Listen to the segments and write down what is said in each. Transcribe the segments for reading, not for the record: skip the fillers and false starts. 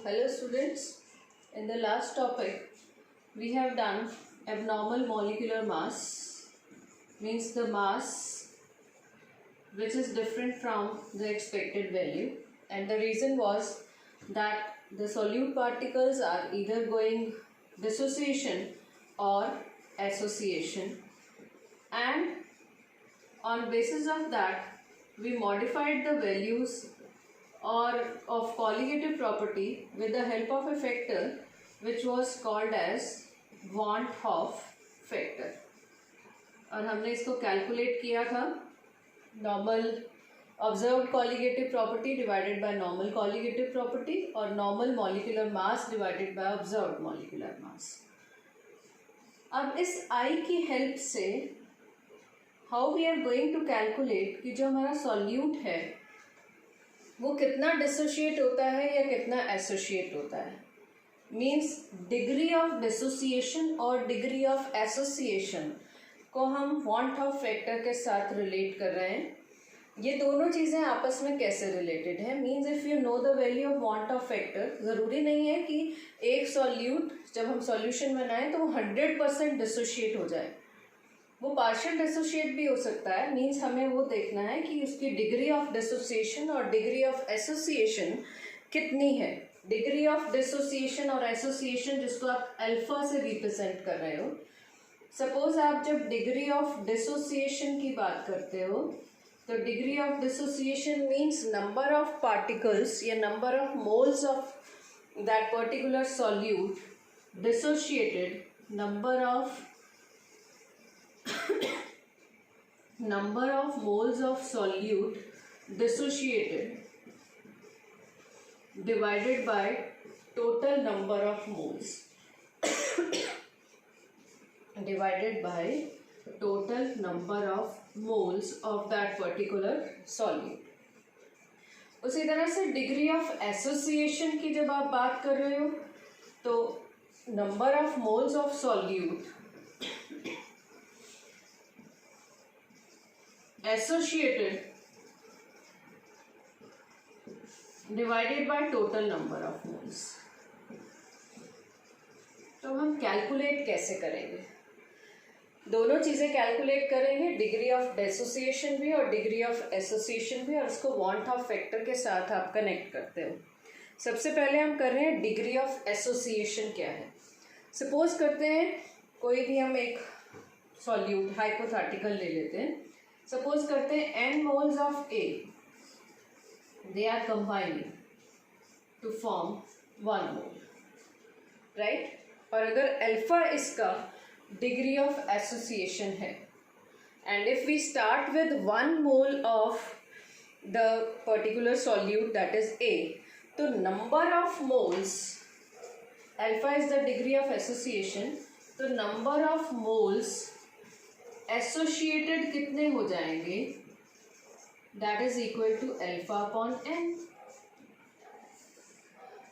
Hello students, in the last topic we have done abnormal molecular mass, means the mass which is different from the expected value, and the reason was that the solute particles are either going dissociation or association, and on basis of that we modified the values or of colligative property with the help of a factor which was called as Van Hoff factor, और हमने इसको calculate किया था normal observed colligative property divided by normal colligative property और normal molecular mass divided by observed molecular mass. अब इस I की help से how we are going to calculate कि जो हमारा सॉल्यूट है वो कितना डिसोशिएट होता है या कितना एसोशिएट होता है, मीन्स डिग्री ऑफ डिसोसिएशन और डिग्री ऑफ एसोसिएशन को हम वॉन हॉफ फैक्टर के साथ रिलेट कर रहे हैं। ये दोनों चीज़ें आपस में कैसे रिलेटेड है, means if you know the value of van't Hoff factor, ज़रूरी नहीं है कि एक सॉल्यूट जब हम सॉल्यूशन बनाएं तो वो 100% डिसोशिएट हो जाए, वो पार्शियल डिसोशिएट भी हो सकता है। मीन्स हमें वो देखना है कि उसकी डिग्री ऑफ डिसोसिएशन और डिग्री ऑफ एसोसिएशन कितनी है। डिग्री ऑफ डिसोसिएशन और एसोसिएशन जिसको आप अल्फा से रिप्रेजेंट कर रहे हो, सपोज आप जब डिग्री ऑफ डिसोसिएशन की बात करते हो तो degree of dissociation means number of particles या number of moles of that particular solute dissociated, number of moles of solute dissociated divided by total number of moles divided by total number of moles of that particular solute। उसी तरह से degree of association की जब आप बात कर रहे हो तो number of moles of solute associated divided by total number of moles। तो हम कैलकुलेट कैसे करेंगे, दोनों चीज़ें कैलकुलेट करेंगे, डिग्री ऑफ डिसोसिएशन भी और डिग्री ऑफ एसोसिएशन भी, और उसको वॉन हॉफ फैक्टर के साथ आप कनेक्ट करते हो। सबसे पहले हम कर रहे हैं डिग्री ऑफ एसोसिएशन क्या है। सपोज करते हैं कोई भी हम एक सॉल्यूट हाइपोथेटिकल ले लेते हैं, सपोज करते हैं n moles of A, they are combining to form 1 mole, right. और अगर अल्फा इसका डिग्री ऑफ एसोसिएशन है and if we start with 1 mole of the particular solute that is A, तो number of moles, alpha is the degree of association, तो number of moles associated कितने हो जाएंगे, that is equal to alpha upon N.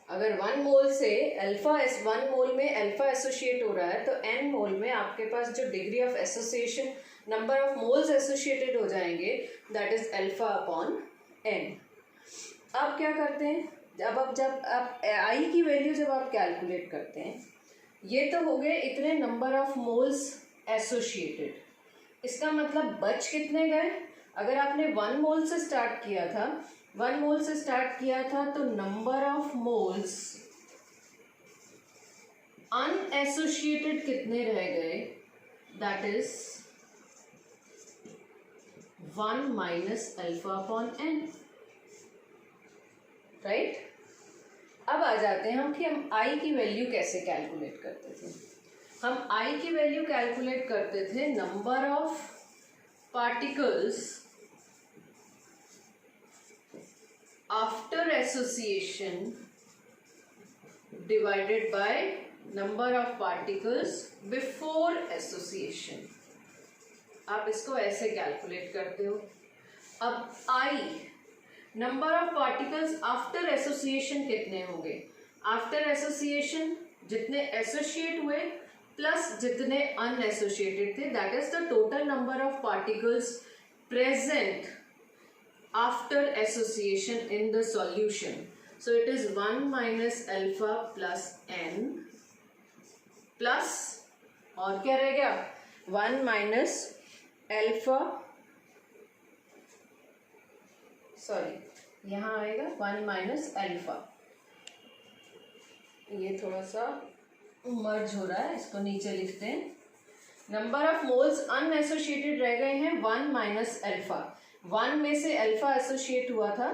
अगर 1 मोल से alpha 1 मोल में alpha associate हो रहा है तो n मोल में आपके पास जो degree of association, number of moles associated हो जाएंगे, that is alpha upon N. अब क्या करते हैं, जब आप आई की वैल्यू जब आप कैलकुलेट करते हैं, ये तो हो गए इतने नंबर ऑफ मोल्स एसोशिएटेड, इसका मतलब बच कितने गए। अगर आपने 1 मोल से स्टार्ट किया था, 1 मोल से स्टार्ट किया था तो नंबर ऑफ मोल्स अनएसोशिएटेड कितने रह गए, that is 1 minus alpha upon N, right. अब आ जाते हैं हम कि हम आई की वैल्यू कैसे कैलकुलेट करते थे। हम आई की वैल्यू कैलकुलेट करते थे number of particles after association divided by number of particles before association. आप इसको ऐसे कैलकुलेट करते हो। अब आई number of particles after association कितने होंगे, आफ्टर एसोसिएशन जितने एसोसिएट हुए प्लस जितने अनएसोसिएटेड थे, that is the total number of particles present after association in the solution. So it is 1 minus alpha plus n plus, और क्या रह गया, 1 minus alpha, सॉरी यहाँ आएगा 1 minus alpha, ये थोड़ा सा मर्ज हो रहा है, इसको नीचे लिखते हैं. नंबर ऑफ मोल्स अनएसोसिएटेड रह गए हैं 1 माइनस अल्फा. 1 में से अल्फा एसोसिएट हुआ था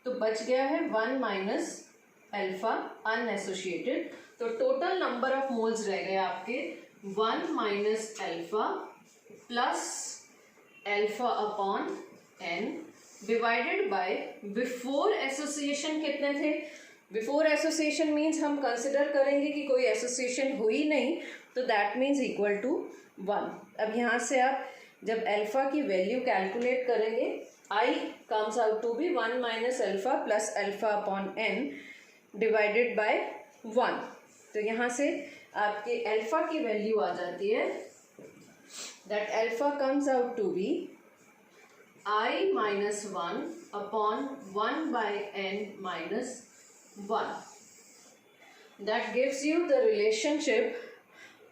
तो बच गया है 1 माइनस अल्फा अनएसोसिएटेड. तो टोटल नंबर ऑफ मोल्स रह गए आपके 1 minus alpha plus alpha upon N divided by before association कितने थे. बिफोर एसोसिएशन मीन्स हम कंसिडर करेंगे कि कोई एसोसिएशन हुई नहीं, तो दैट मीन्स इक्वल टू 1. अब यहाँ से आप जब अल्फा की वैल्यू कैलकुलेट करेंगे, I comes out to be 1 minus alpha plus alpha upon N divided by 1. तो यहाँ से आपके अल्फा की वैल्यू आ जाती है, that alpha comes out to be I minus 1 upon 1 by N minus 1. That gives you the relationship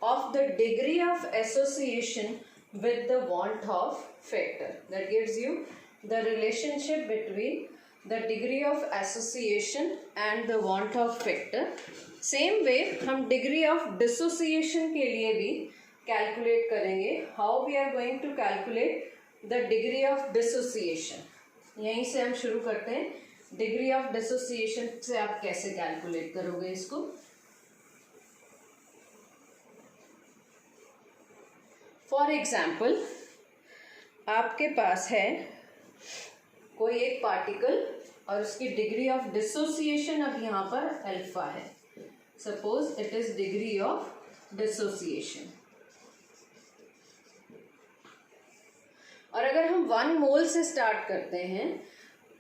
of the degree of association with the want of factor. That gives you the relationship between the degree of association and the want of factor. Same way हम degree of dissociation के लिए भी calculate करेंगे. How we are going to calculate the degree of dissociation? यहीं से हम शुरू करते हैं. डिग्री ऑफ डिसोसिएशन से आप कैसे कैलकुलेट करोगे इसको. फॉर एग्जाम्पल आपके पास है कोई एक पार्टिकल और उसकी डिग्री ऑफ डिसोसिएशन अब यहाँ पर अल्फा है. Suppose it is degree of dissociation. और अगर हम 1 मोल से स्टार्ट करते हैं,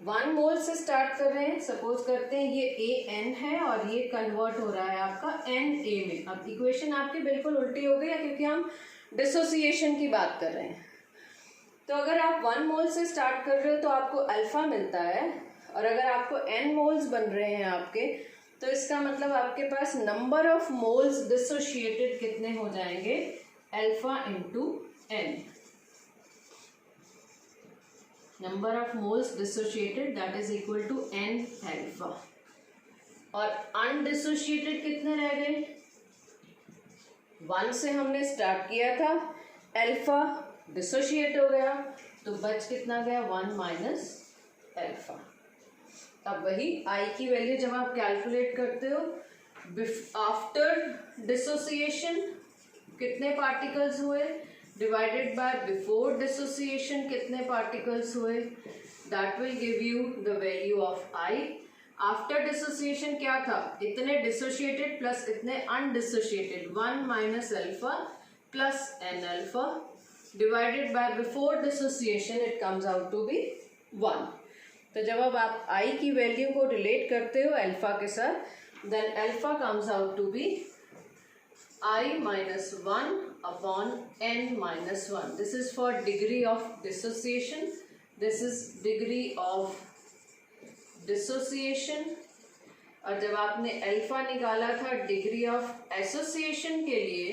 1 मोल से स्टार्ट कर रहे हैं, सपोज करते हैं ये ए एन है और ये कन्वर्ट हो रहा है आपका एन ए में. अब इक्वेशन आपकी बिल्कुल उल्टी हो गई है क्योंकि हम डिसोसिएशन की बात कर रहे हैं. तो अगर आप 1 मोल से स्टार्ट कर रहे हो तो आपको अल्फा मिलता है, और अगर आपको एन मोल्स बन रहे हैं आपके, तो इसका मतलब आपके पास नंबर ऑफ मोल्स डिसोशिएटेड कितने हो जाएंगे, alpha into N. Number of moles dissociated that is equal to n alpha. और undissociated कितने रह गए, 1 से हमने स्टार्ट किया था, अल्फा डिसोशिएट हो गया तो बच कितना गया 1 माइनस अल्फा. अब वही आई की वैल्यू जब आप कैलकुलेट करते हो, आफ्टर डिसोसिएशन कितने पार्टिकल्स हुए डिवाइडेड बाय बिफोर डिसोसिएशन कितने पार्टिकल्स हुए, that will give you the value of I. After dissociation क्या था, इतने डिसोशिएटेड प्लस इतने undissociated, 1 minus alpha plus N alpha divided by before dissociation it comes out to be 1. तो जब अब आप आई की वैल्यू को रिलेट करते हो अल्फा के साथ, then alpha comes out to be I minus 1 upon n minus 1. This is for degree of dissociation. This is degree of dissociation. और जब आपने अल्फा निकाला था डिग्री ऑफ एसोसिएशन के लिए,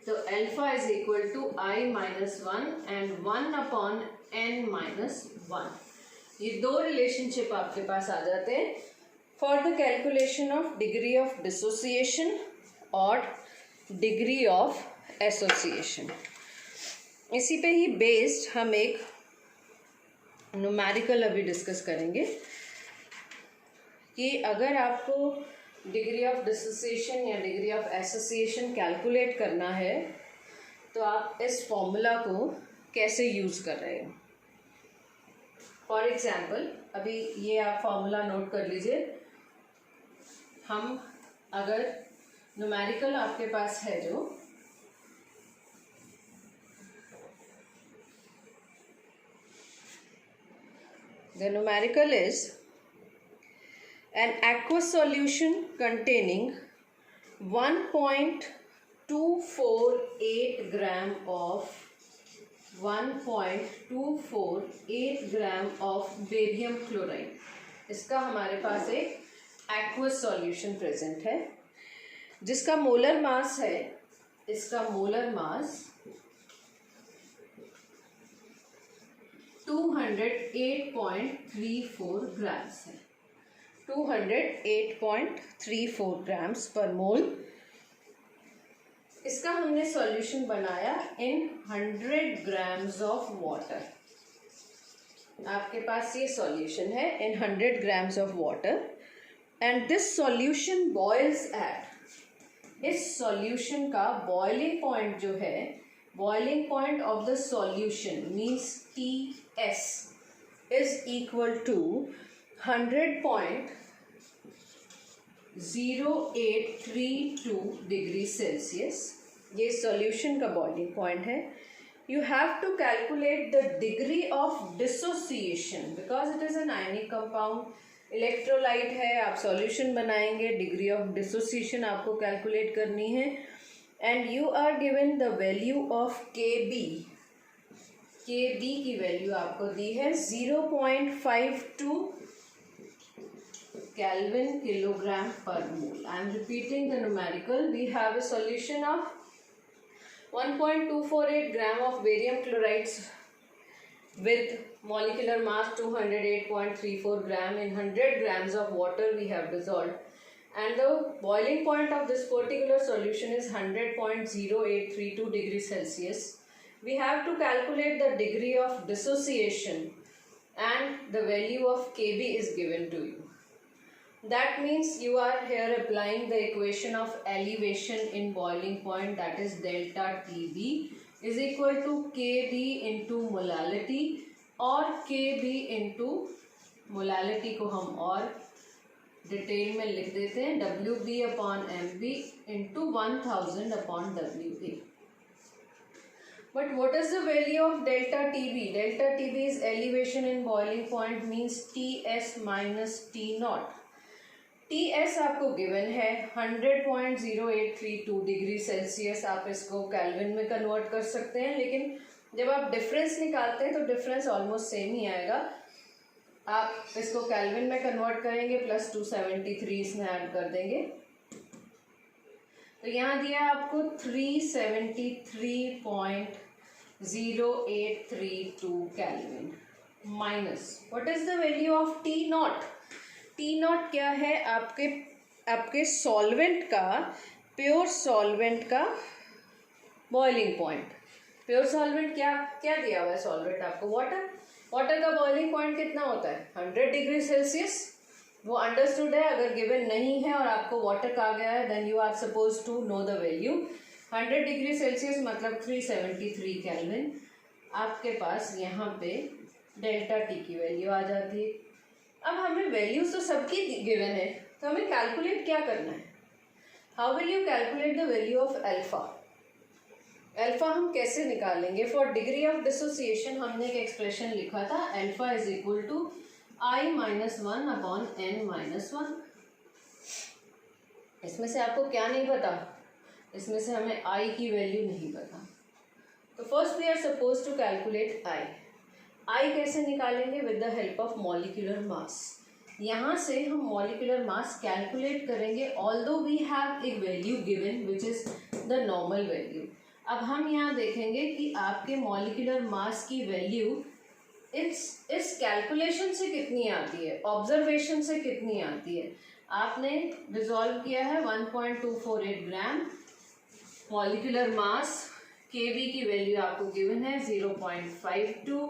तो alpha is equal to I minus 1 and 1 upon n minus 1. ये दो रिलेशनशिप आपके पास आ जाते हैं for the calculation of degree of dissociation or degree of association. इसी पे ही बेस्ड हम एक न्यूमेरिकल अभी डिस्कस करेंगे कि अगर आपको डिग्री ऑफ डिसोसिएशन या डिग्री ऑफ एसोसिएशन कैलकुलेट करना है तो आप इस फॉर्मूला को कैसे यूज़ कर रहे हो. फॉर एग्जाम्पल अभी ये आप फॉर्मूला नोट कर लीजिए. हम अगर न्यूमेरिकल आपके पास है जो, the numerical is an aqueous solution containing 1.248 gram of 1.248 gram of barium chloride. इसका हमारे पास एक एक्वस सॉल्यूशन प्रेजेंट है जिसका मोलर मास है, इसका मोलर मास 208.34 ग्राम्स है, 208.34 ग्राम्स पर मोल। इसका हमने सॉल्यूशन बनाया इन 100 ग्राम्स ऑफ वाटर। आपके पास ये सॉल्यूशन है in 100 grams of water and this solution boils at, इस सॉल्यूशन का बॉइलिंग पॉइंट जो है, boiling point of the solution means TS is equal to 100.0832 degree Celsius. ये सॉल्यूशन का बॉइलिंग पॉइंट है। You have to calculate the degree of dissociation because it is an ionic compound, electrolyte है, आप solution बनाएंगे, degree of dissociation आपको calculate करनी है and you are given the value of KB की value आपको दी है 0.52 Kelvin kilogram per mole. I am repeating the numerical. We have a solution of 1.248 gram of barium chlorides with molecular mass 208.34 gram in 100 grams of water we have dissolved, and the boiling point of this particular solution is 100.0832 degrees Celsius. We have to calculate the degree of dissociation and the value of KB is given to you. That means you are here applying the equation of elevation in boiling point, that is delta TB is equal to KB into molality, और KB into molality को हम और detail में लिख देते हैं WB upon MB into 1000 upon WA. But what is the value of delta TB? Delta TB is elevation in boiling point means TS minus T naught. TS आपको given है 100.0832 degree Celsius. आप इसको kelvin में convert कर सकते हैं, लेकिन जब आप डिफरेंस निकालते हैं तो डिफरेंस ऑलमोस्ट सेम ही आएगा। आप इसको केल्विन में कन्वर्ट करेंगे प्लस 273 इसमें ऐड कर देंगे, तो यहाँ दिया आपको 373.0832 kelvin minus what is the value of T not. T not क्या है? आपके सॉल्वेंट का, प्योर सॉल्वेंट का बॉइलिंग पॉइंट। प्योर सॉल्वेंट क्या दिया हुआ है सॉल्वेंट आपको? वाटर का बॉइलिंग पॉइंट कितना होता है? 100 डिग्री सेल्सियस। वो अंडरस्टूड है। अगर गिवन नहीं है और आपको वाटर कहा गया है then you are suppose to know the value. 100 degree Celsius मतलब 373 केल्विन। आपके पास यहाँ पे डेल्टा टी की वैल्यू आ जाती है। अब हमें वैल्यूज तो सबकी गिवन है, तो हमें कैलकुलेट क्या करना है? How will you calculate the value of alpha? Alpha हम कैसे निकालेंगे? फॉर डिग्री ऑफ डिसोसिएशन हमने एक एक्सप्रेशन लिखा था, alpha is equal to I-1 upon N-1। इसमें से आपको क्या नहीं पता? इसमें से हमें I की वैल्यू नहीं पता। तो first we are suppose to calculate I कैसे निकालेंगे? With the help of molecular mass. यहाँ से हम मॉलिक्यूलर मास कैलकुलेट करेंगे although we have a value given which is the normal value. अब हम यहाँ देखेंगे कि आपके मॉलिक्यूलर मास की वैल्यू इस कैलकुलेशन से कितनी आती है, ऑब्जर्वेशन से कितनी आती है। आपने रिजॉल्व किया है 1.248 ग्राम मॉलिक्यूलर मास। Kb की वैल्यू आपको गिवन है 0.52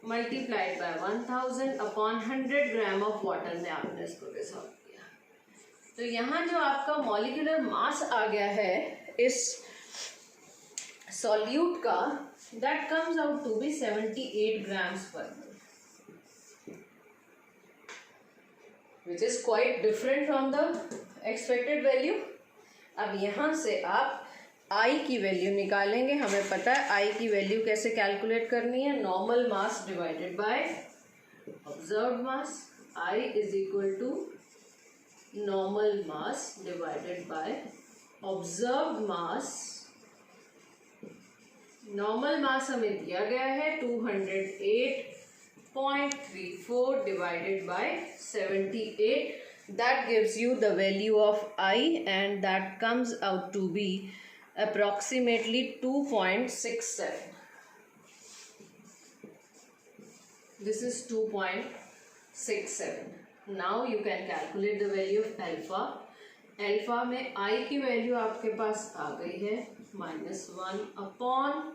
multiplied by 1000 upon 100 gram of water में आपने इसको रिजॉल्व किया। तो यहाँ जो आपका मॉलिक्यूलर मास आ गया है इस सॉल्यूट का, that comes out to be 78 grams per mole, which is quite different from the expected value. अब यहाँ से आप I की वैल्यू निकालेंगे। हमें पता है I की वैल्यू कैसे कैलकुलेट करनी है, normal mass divided by observed mass. I is equal to normal mass divided by observed mass. Normal mass हमें दिया गया है 208 0.34 divided by 78. That gives you the value of I, and that comes out to be approximately 2.67. This is 2.67. Now you can calculate the value of alpha. Alpha में I की value आपके पास आ गई है -1 upon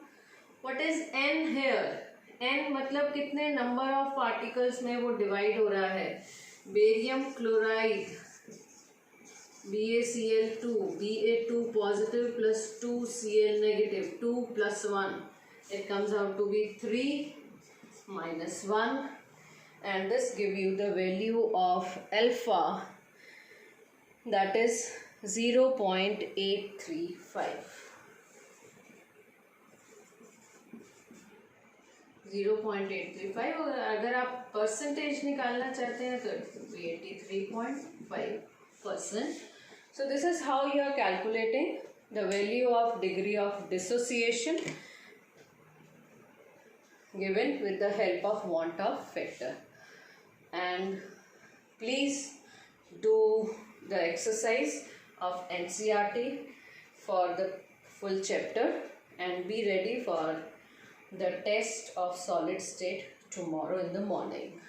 what is n here. n मतलब कितने number of particles में वो divide हो रहा है. Barium chloride BaCl2, Ba2 positive plus 2Cl negative, 2 plus 1, it comes out to be 3 minus 1, and this give you the value of alpha, that is 0.835. 0.835. अगर आप percentage निकालना चाहते हैं तो 83.5%. So this is how you are calculating the value of degree of dissociation given with the help of want of factor. And please do the exercise of NCERT for the full chapter and be ready for the test of solid state tomorrow in the morning.